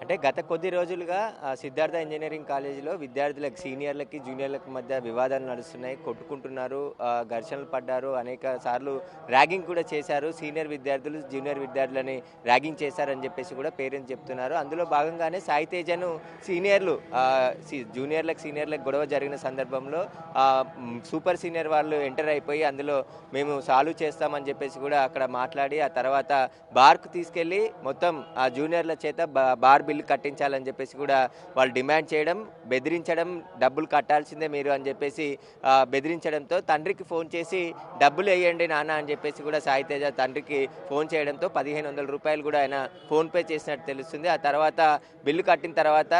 అంటే గత కొద్ది రోజులుగా సిద్ధార్థ ఇంజనీరింగ్ కాలేజీలో విద్యార్థులకు సీనియర్లకి, జూనియర్లకి మధ్య వివాదాలు నడుస్తున్నాయి. కొట్టుకుంటున్నారు, ఘర్షణలు పడ్డారు. అనేక సార్లు ర్యాగింగ్ కూడా చేశారు. సీనియర్ విద్యార్థులు, జూనియర్ విద్యార్థులని ర్యాగింగ్ చేశారని చెప్పేసి కూడా పేరెంట్స్ చెప్తున్నారు. అందులో భాగంగానే సాయి తేజను సీనియర్లు జూనియర్లకు, సీనియర్లకు గొడవ జరిగిన సందర్భంలో సూపర్ సీనియర్ వాళ్ళు ఎంటర్ అయిపోయి అందులో మేము సాల్వ్ చేస్తామని చెప్పేసి కూడా అక్కడ మాట్లాడి ఆ తర్వాత బార్కు తీసుకెళ్ళి మొత్తం ఆ జూనియర్ల చేత బార్ బిల్లు కట్టించాలని చెప్పేసి కూడా వాళ్ళు డిమాండ్ చేయడం, బెదిరించడం, డబ్బులు కట్టాల్సిందే మీరు అని చెప్పేసి బెదిరించడంతో తండ్రికి ఫోన్ చేసి డబ్బులు వేయండి నాన్న అని చెప్పేసి కూడా సాయి తేజ తండ్రికి ఫోన్ చేయడంతో 1500 రూపాయలు కూడా ఆయన ఫోన్పే చేసినట్టు తెలుస్తుంది. ఆ తర్వాత బిల్లు కట్టిన తర్వాత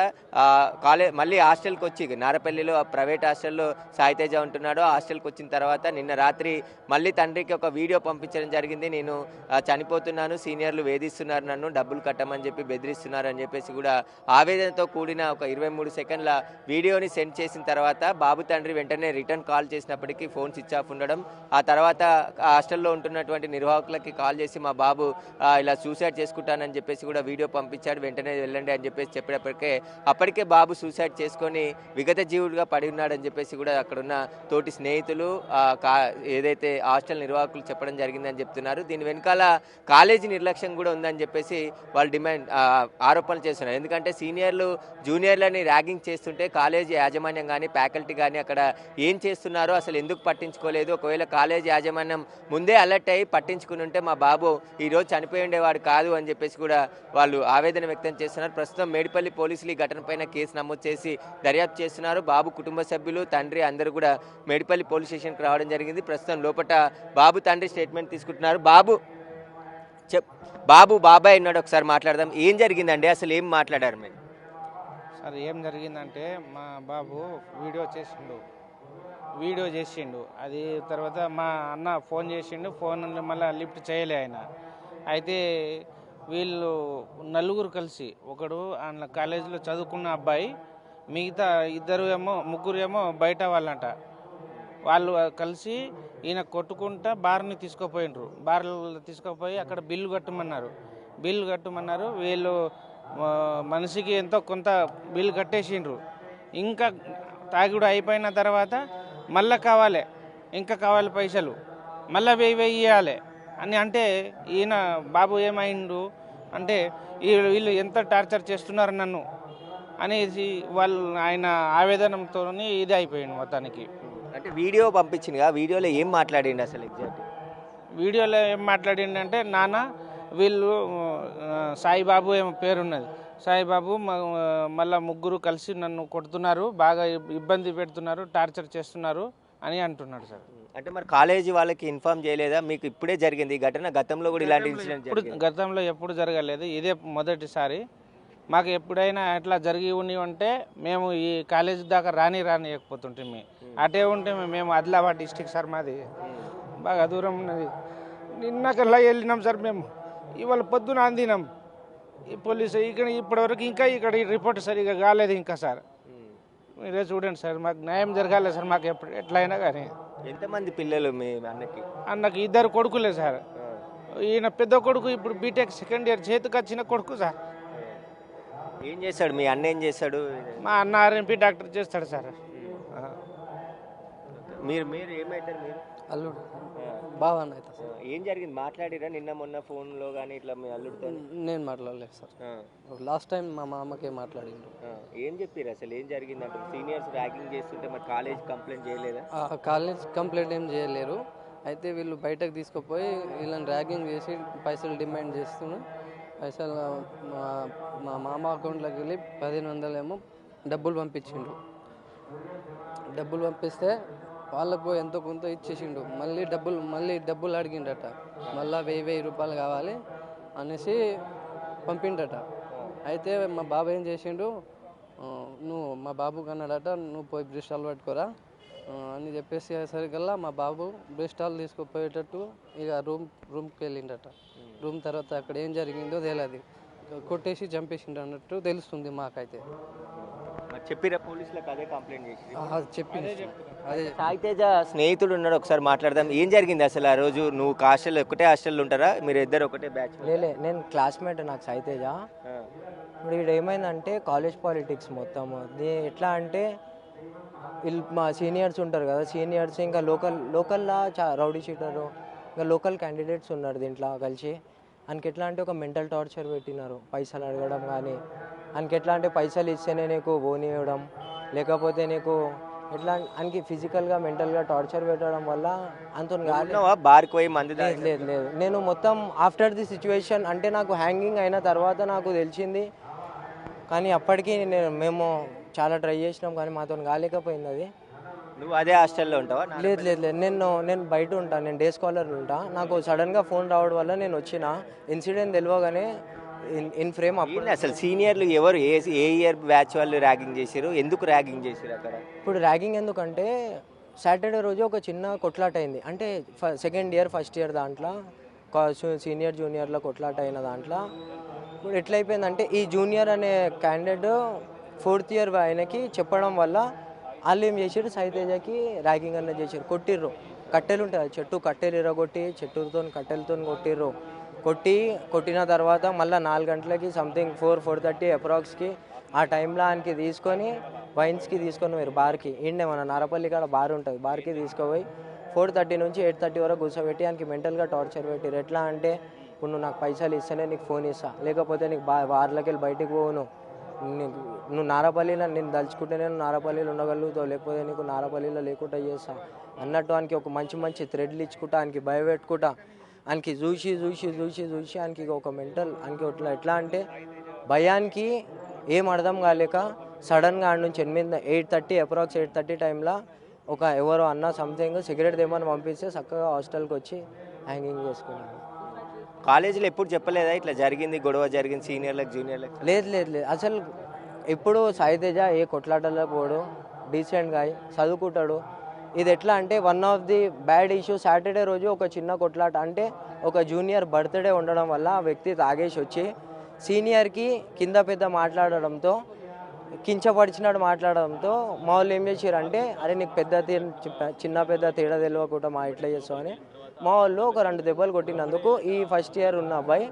మళ్ళీ హాస్టల్కి వచ్చి నారపల్లిలో ప్రైవేట్ హాస్టల్లో సాయి తేజ ఉంటున్నాడు. హాస్టల్కి వచ్చిన తర్వాత నిన్న రాత్రి మళ్ళీ తండ్రికి ఒక వీడియో పంపించడం జరిగింది. నేను చనిపోతున్నాను, సీనియర్లు వేధిస్తున్నారు, నన్ను డబ్బులు కట్టమని చెప్పి బెదిరిస్తున్నారు అని చెప్పేసి కూడా ఆవేదనతో కూడిన ఒక 23 సెకండ్ల వీడియోని సెండ్ చేసిన తర్వాత బాబు తండ్రి వెంటనే రిటర్న్ కాల్ చేసినప్పటికీ ఫోన్ స్విచ్ ఆఫ్ ఉండడం, ఆ తర్వాత హాస్టల్లో ఉంటున్నటువంటి నిర్వాహకులకి కాల్ చేసి మా బాబు ఇలా సూసైడ్ చేసుకుంటానని చెప్పేసి కూడా వీడియో పంపించాడు, వెంటనే వెళ్ళండి అని చెప్పేసి అప్పటికే బాబు సూసైడ్ చేసుకొని విగత జీవుడిగా పడి ఉన్నాడని చెప్పేసి కూడా అక్కడున్న తోటి స్నేహితులు ఏదైతే హాస్టల్ నిర్వాహకులు చెప్పడం జరిగిందని చెప్తున్నారు. దీని వెనకాల కాలేజీ నిర్లక్ష్యం కూడా ఉందని చెప్పేసి వాళ్ళు ఆరోపణలు చేస్తున్నారు. ఎందుకంటే సీనియర్లు జూనియర్లని ర్యాగింగ్ చేస్తుంటే కాలేజీ యాజమాన్యం కానీ ఫ్యాకల్టీ కానీ అక్కడ ఏం చేస్తున్నారో అసలు ఎందుకు పట్టించుకోలేదు. ఒకవేళ కాలేజీ యాజమాన్యం ముందే అలర్ట్ అయ్యి పట్టించుకుని ఉంటే మా బాబు ఈరోజు చనిపోయి ఉండేవాడు కాదు అని చెప్పేసి కూడా వాళ్ళు ఆవేదన వ్యక్తం చేస్తున్నారు. ప్రస్తుతం మేడిపల్లి పోలీసులు ఈ ఘటనపైన కేసు నమోదు చేసి దర్యాప్తు చేస్తున్నారు. బాబు కుటుంబ సభ్యులు, తండ్రి అందరూ కూడా మేడిపల్లి పోలీస్ స్టేషన్కి రావడం జరిగింది. ప్రస్తుతం లోపల బాబు తండ్రి స్టేట్మెంట్ తీసుకుంటున్నారు. బాబాయ్ ఉన్నాడు, ఒకసారి మాట్లాడదాం. ఏం జరిగిందండి, అసలు ఏం మాట్లాడారు మీరు? సార్ ఏం జరిగిందంటే మా బాబు వీడియో చేసిండు. అది తర్వాత మా అన్న ఫోన్ చేసిండు, ఫోన్ మళ్ళీ లిఫ్ట్ చేయలే ఆయన. అయితే వీళ్ళు నలుగురు కలిసి, ఒకడు ఆయన కాలేజీలో చదువుకున్న అబ్బాయి, మిగతా ముగ్గురు ఏమో బయట వాళ్ళంట. వాళ్ళు కలిసి ఈయన కొట్టుకుంటా బార్ని తీసుకుపోయినరు. బార్లు తీసుకుపోయి అక్కడ బిల్లు కట్టమన్నారు. వీళ్ళు మనిషికి ఎంతో కొంత బిల్లు కట్టేసిండ్రు. ఇంకా తాగుడు అయిపోయిన తర్వాత మళ్ళీ కావాలి పైసలు, మళ్ళీ 1000 ఇవ్వాలి అని అంటే ఈయన బాబు ఏమైండు అంటే వీళ్ళు ఎంత టార్చర్ చేస్తున్నారు నన్ను అనేసి ఆయన ఆవేదనతో ఇది అయిపోయింది మొత్తానికి. అంటే వీడియో పంపించింది, వీడియోలో ఏం మాట్లాడిండు అసలు ఎగ్జాక్ట్? వీడియోలో ఏం మాట్లాడిండంటే, నాన్న వీళ్ళు సాయిబాబు ఏమో పేరున్నది, సాయిబాబు మళ్ళీ ముగ్గురు కలిసి నన్ను కొడుతున్నారు, బాగా ఇబ్బంది పెడుతున్నారు, టార్చర్ చేస్తున్నారు అని అంటున్నాడు సార్. అంటే మరి కాలేజీ వాళ్ళకి ఇన్ఫార్మ్ చేయలేదా? మీకు ఇప్పుడే జరిగింది ఈ ఘటన, గతంలో కూడా ఇలాంటి ఇన్సిడెంట్ గతంలో ఎప్పుడు జరగలేదు, ఇదే మొదటిసారి. మాకు ఎప్పుడైనా అట్లా జరిగి ఉంటే మేము ఈ కాలేజీ దాకా రానియకపోతుంటే, అటే ఉంటే మేము ఆదిలాబాద్ డిస్టిక్ సార్, మాది బాగా దూరం ఉన్నది. నిన్నకల్లా వెళ్ళినాం సార్ మేము, ఇవాళ పొద్దున అందినాం. ఈ పోలీసు ఇప్పటివరకు ఇంకా ఇక్కడ రిపోర్ట్ సరిగా కాలేదు ఇంకా సార్. మీరే చూడండి సార్, మాకు న్యాయం జరగాలి సార్. మాకు ఎట్లయినా కానీ. ఎంతమంది పిల్లలు మీ అన్నకి 2 కొడుకులే సార్. ఈయన పెద్ద కొడుకు ఇప్పుడు బీటెక్ సెకండ్ ఇయర్, చేతికి వచ్చిన కొడుకు సార్. ఏం చేస్తాడు మీ అన్న? ఏం చేస్తాడు? మా అన్న ఆర్ఎంపీ డాక్టర్ చేస్తాడు సార్. మీరు ఏమవుతారు? మీరు అల్లుడు బాగా అవుతుంది సార్. ఏం జరిగింది, మాట్లాడిరా నిన్న మొన్న ఫోన్లో కానీ ఇట్లా మీ అల్లుడితో? నేను మాట్లాడలేదు సార్. లాస్ట్ టైం మా మామకే మాట్లాడిండు. ఏం చెప్పారు అసలు, ఏం జరిగింది అంటే? సీనియర్స్ ర్యాగింగ్ చేస్తుంటే మరి కాలేజ్ కంప్లైంట్ చేయలేదా? కాలేజ్ కంప్లైంట్ ఏం చేయలేరు. అయితే వీళ్ళు బయటకు తీసుకుపోయి వీళ్ళని ర్యాగింగ్ చేసి పైసలు డిమాండ్ చేస్తున్నారు. పైసలు మా మామ అకౌంట్లోకి వెళ్ళి 1500 ఏమో డబ్బులు పంపించిండు. డబ్బులు పంపిస్తే వాళ్ళకు ఎంతో కొంత ఇచ్చేసిండు. మళ్ళీ డబ్బులు అడిగిండట. మళ్ళీ 1000 రూపాయలు కావాలి అనేసి పంపిండట. అయితే మా బాబు ఏం చేసిండు, మా బాబుకి అన్నాడట, నువ్వు పోయి బ్రిస్టాల్ పట్టుకోరా అని చెప్పేసి సరికల్లా మా బాబు బ్రిస్టాల్ తీసుకుపోయేటట్టు ఇక రూమ్కి వెళ్ళిండట. రూమ్ తర్వాత అక్కడ ఏం జరిగిందో తెలియదు, కొట్టేసి చంపేసిండు అన్నట్టు తెలుస్తుంది మాకైతే. చెప్పిరా పోలీసులకు అదే కంప్లైంట్ చేసి చెప్పింది అదే సాయితేజ స్నేహితుడు ఉన్నాడు, ఒకసారి మాట్లాడదాం. ఏం జరిగింది అసలు ఆ రోజు? నువ్వు హాస్టల్ ఒకటే హాస్టల్లో ఉంటారా? మీరు ఇద్దరు ఒకటే బ్యాచ్? లేలే, నేను క్లాస్మేట్ నాకు సాయితేజ. ఇప్పుడు ఇక్కడ ఏమైందంటే కాలేజ్ పాలిటిక్స్ మొత్తం ఎట్లా అంటే వీళ్ళు మా సీనియర్స్ ఉంటారు కదా, సీనియర్స్ ఇంకా లోకల్లా రౌడీ షీటరు ఇంకా లోకల్ క్యాండిడేట్స్ ఉన్నారు దీంట్లో కలిసి. ఆయనకి ఎట్లా అంటే ఒక మెంటల్ టార్చర్ పెట్టినారు, పైసలు అడగడం కానీ. ఆయనకి ఎట్లా అంటే పైసలు ఇస్తేనే నీకు బోని ఇవ్వడం, లేకపోతే నీకు ఎట్లా ఆయనకి ఫిజికల్గా మెంటల్గా టార్చర్ పెట్టడం వల్ల అంత బార్కి పోయి మంది లేదు లేదు లేదు నేను మొత్తం ఆఫ్టర్ ది సిచ్యువేషన్ అంటే నాకు హ్యాంగింగ్ అయిన తర్వాత నాకు తెలిసింది. కానీ అప్పటికి మేము చాలా ట్రై చేసినాం కానీ మాతో కాలేకపోయింది అది. నువ్వు అదే హాస్టల్లో ఉంటావా? లేదు లేదు లేదు నేను బయట ఉంటాను, నేను డే స్కాలర్ ఉంటా. నాకు సడన్గా ఫోన్ రావడం వల్ల నేను వచ్చిన. ఇన్సిడెంట్ తెలియగానే ఇన్ ఫ్రేమ్ అప్పుడు అసలు సీనియర్లు ఎవరు, ఏ ఇయర్ బ్యాచ్ వాళ్ళు ర్యాగింగ్ చేశారు? ఎందుకు ర్యాగింగ్ చేశారు అక్కడ? ఇప్పుడు ర్యాగింగ్ ఎందుకంటే సాటర్డే రోజు ఒక చిన్న కొట్లాట అయింది. అంటే సెకండ్ ఇయర్ ఫస్ట్ ఇయర్ దాంట్లో సీనియర్ జూనియర్లో కొట్లాట అయిన దాంట్లో ఇప్పుడు ఎట్లయిపోయిందంటే ఈ జూనియర్ అనే క్యాండిడేట్ ఫోర్త్ ఇయర్ ఆయనకి చెప్పడం వల్ల వాళ్ళు ఏం చేసారు, సాయితేజకి ర్యాగింగ్ అన్న చేశారు. కొట్టిర్రు, కట్టెలు ఉంటుంది చెట్టు, కట్టెలు ఇరగొట్టి చెట్టుతో కట్టెలతో కొట్టిన తర్వాత మళ్ళీ 4 గంటలకి సంథింగ్ 4:30 అప్రాక్స్కి ఆ టైంలో ఆయనకి తీసుకొని వైన్స్కి తీసుకొని పోయారు బార్కి. ఇండే మన నారపల్లి కాడ బార్ ఉంటుంది, బార్కి తీసుకుపోయి 4:30 నుంచి 8:30 వరకు కూర్చోబెట్టి ఆయనకి మెంటల్గా టార్చర్ పెట్టారు. ఎట్లా అంటే ఇప్పుడు నువ్వు నాకు పైసలు ఇస్తేనే నీకు ఫోన్ ఇస్తా, లేకపోతే నీకు బార్లోకి వెళ్ళి బయటికి పోను, నువ్వు నారపల్లిలో నేను దలుచుకుంటే నేను నారపల్లిలో ఉండగలుగుతావు, లేకపోతే నీకు నారపల్లిలో లేకుండా చేస్తా అన్నట్టు ఆయనకి ఒక మంచి థ్రెడ్లు ఇచ్చుకుంటా, ఆయనకి భయపెట్టుకుంటా, ఆయనకి చూసి ఆయనకి ఒక మెంటల్ ఆయనకి ఎట్లా అంటే భయానికి ఏం అర్థం కాలేక సడన్గా ఆడ నుంచి 8:30 అప్రాక్స్ 8:30 టైంలో ఒక ఎవరో అన్న సంథింగ్ సిగరెట్ దేమని పంపిస్తే చక్కగా హాస్టల్కి వచ్చి హ్యాంగింగ్ చేసుకున్నాను. కాలేజీలో ఎప్పుడు చెప్పలేదా ఇట్లా జరిగింది, గొడవ జరిగింది సీనియర్లకు జూనియర్లకు? లేదు లేదు లేదు అసలు ఎప్పుడు సాయితేజ ఏ కొట్లాటలో పోడు, డీసెంట్గా చదువుకుంటాడు. ఇది ఎట్లా అంటే one of the bad issue Saturday రోజు ఒక చిన్న కొట్లాట అంటే ఒక జూనియర్ బర్త్డే ఉండడం వల్ల ఆ వ్యక్తి తాగేసి వచ్చి సీనియర్కి కింద పెద్ద మాట్లాడడంతో కించపరిచినట్టు మాట్లాడడంతో మా వాళ్ళు ఏం చేశారు అంటే అరే నీకు చిన్న పెద్ద తేడా తెలియకుండా మా ఇట్లా చేస్తావు అని మా వాళ్ళు ఒక 2 దెబ్బలు కొట్టినందుకు ఈ ఫస్ట్ ఇయర్ ఉన్న అబ్బాయి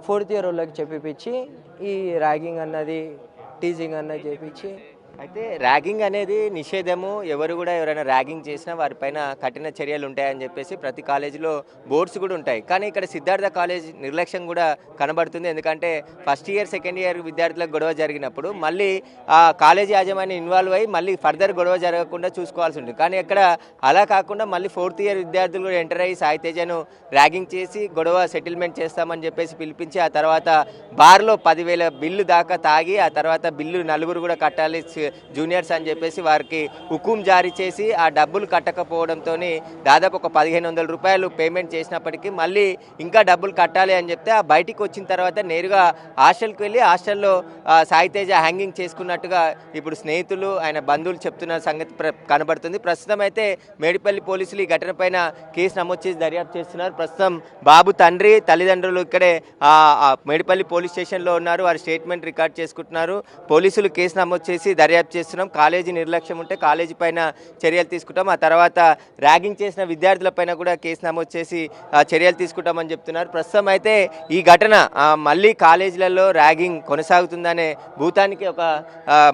4th ఇయర్ వాళ్ళకి చెప్పిపించి ఈ ర్యాగింగ్ అన్నది టీజింగ్ అన్నది చేపించి. అయితే ర్యాగింగ్ అనేది నిషేధము, ఎవరు కూడా ఎవరైనా ర్యాగింగ్ చేసినా వారిపైన కఠిన చర్యలు ఉంటాయని చెప్పేసి ప్రతి కాలేజీలో బోర్డ్స్ కూడా ఉంటాయి. కానీ ఇక్కడ సిద్ధార్థ కాలేజ్ నిర్లక్ష్యం కూడా కనబడుతుంది. ఎందుకంటే ఫస్ట్ ఇయర్ సెకండ్ ఇయర్ విద్యార్థులకు గొడవ జరిగినప్పుడు మళ్ళీ ఆ కాలేజీ యాజమాన్యం ఇన్వాల్వ్ అయ్యి మళ్ళీ ఫర్దర్ గొడవ జరగకుండా చూసుకోవాల్సి ఉంటుంది. కానీ ఇక్కడ అలా కాకుండా మళ్ళీ 4th ఇయర్ విద్యార్థులు కూడా ఎంటర్ అయ్యి సాయితేజను ర్యాగింగ్ చేసి గొడవ సెటిల్మెంట్ చేస్తామని చెప్పేసి పిలిపించి ఆ తర్వాత బార్లో 10,000 బిల్లు దాకా తాగి ఆ తర్వాత బిల్లు 4 కూడా కట్టాలి జూనియర్స్ అని చెప్పేసి వారికి హుకుం జారీ చేసి ఆ డబ్బులు కట్టకపోవడంతో దాదాపు ఒక 1,500 రూపాయలు పేమెంట్ చేసినప్పటికీ మళ్ళీ ఇంకా డబ్బులు కట్టాలి అని చెప్తే ఆ బయటికి వచ్చిన తర్వాత నేరుగా హాస్టల్కి వెళ్ళి హాస్టల్లో సాయితేజ హ్యాంగింగ్ చేసుకున్నట్టుగా ఇప్పుడు స్నేహితులు ఆయన బంధువులు చెప్తున్న సంగతి కనబడుతుంది. ప్రస్తుతం అయితే మేడిపల్లి పోలీసులు ఈ ఘటన పైన కేసు నమోదు చేసి దర్యాప్తు చేస్తున్నారు. ప్రస్తుతం బాబు తండ్రి తల్లిదండ్రులు ఇక్కడే మేడిపల్లి పోలీస్ స్టేషన్లో ఉన్నారు, వారి స్టేట్మెంట్ రికార్డ్ చేసుకుంటున్నారు. పోలీసులు కేసు నమోదు చేసి దర్యాప్తు చేస్తున్నాం. కాలేజీ నిర్లక్ష్యం ఉంటే కాలేజీ పైన చర్యలు తీసుకుంటాం, ఆ తర్వాత ర్యాగింగ్ చేసిన విద్యార్థుల పైన కూడా కేసు నమోదు చేసి చర్యలు తీసుకుంటామని చెప్తున్నారు. ప్రస్తుతం అయితే ఈ ఘటన మళ్ళీ కాలేజీలలో ర్యాగింగ్ కొనసాగుతుందనే భూతానికి ఒక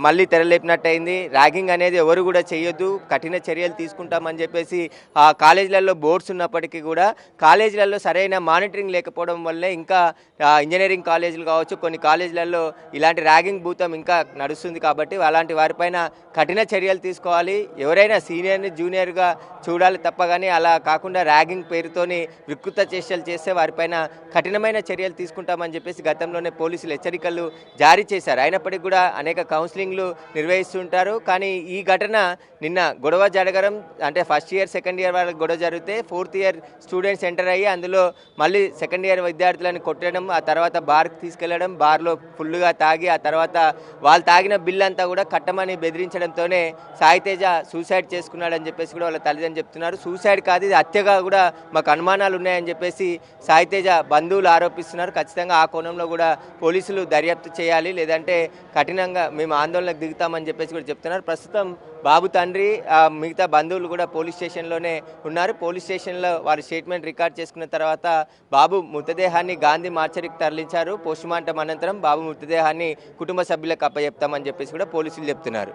మళ్ళీ తెరలేపినట్టయింది. ర్యాగింగ్ అనేది ఎవరు కూడా చేయొద్దు, కఠిన చర్యలు తీసుకుంటామని చెప్పేసి కాలేజీలలో బోర్డ్స్ ఉన్నప్పటికీ కూడా కాలేజీలలో సరైన మానిటరింగ్ లేకపోవడం వల్లే ఇంకా ఇంజనీరింగ్ కాలేజీలు కావచ్చు కొన్ని కాలేజీలలో ఇలాంటి ర్యాగింగ్ భూతం ఇంకా నడుస్తుంది. కాబట్టి అలాంటి వారిపైన కఠిన చర్యలు తీసుకోవాలి. ఎవరైనా సీనియర్ని జూనియర్గా చూడాలి తప్ప కానీ అలా కాకుండా ర్యాగింగ్ పేరుతోని వికృత చేష్టలు చేస్తే వారిపైన కఠినమైన చర్యలు తీసుకుంటామని చెప్పేసి గతంలోనే పోలీసులు హెచ్చరికలు జారీ చేశారు. అయినప్పటికీ కూడా అనేక కౌన్సిలింగ్లు నిర్వహిస్తుంటారు. కానీ ఈ ఘటన నిన్న గొడవ జరగడం అంటే ఫస్ట్ ఇయర్ సెకండ్ ఇయర్ వాళ్ళకి గొడవ జరిగితే 4th ఇయర్ స్టూడెంట్స్ ఎంటర్ అయ్యి అందులో మళ్ళీ సెకండ్ ఇయర్ విద్యార్థులను కొట్టడం, ఆ తర్వాత బార్కి తీసుకెళ్లడం, బార్లో ఫుల్గా తాగి ఆ తర్వాత వాళ్ళు తాగిన బిల్ అంతా కూడా కట్టమని బెదిరించడంతోనే సాయితేజ సూసైడ్ చేసుకున్నాడని చెప్పేసి కూడా వాళ్ళ తల్లిదండ్రులు చెప్తున్నారు. సూసైడ్ కాదు, ఇది హత్యగా కూడా మాకు అనుమానాలు ఉన్నాయని చెప్పేసి సాయితేజ బంధువులు ఆరోపిస్తున్నారు. ఖచ్చితంగా ఆ కోణంలో కూడా పోలీసులు దర్యాప్తు చేయాలి, లేదంటే కఠినంగా మేము ఆందోళనకు దిగుతామని చెప్పేసి కూడా చెప్తున్నారు. ప్రస్తుతం బాబు తండ్రి మిగతా బంధువులు కూడా పోలీస్ స్టేషన్లోనే ఉన్నారు. పోలీస్ స్టేషన్లో వారి స్టేట్మెంట్ రికార్డ్ చేసుకున్న తర్వాత బాబు మృతదేహాన్ని గాంధీ మార్చరికి తరలించారు. పోస్టుమార్టం అనంతరం బాబు మృతదేహాన్ని కుటుంబ సభ్యులకు అప్పచెప్తామని చెప్పేసి కూడా పోలీసులు చెప్తున్నారు.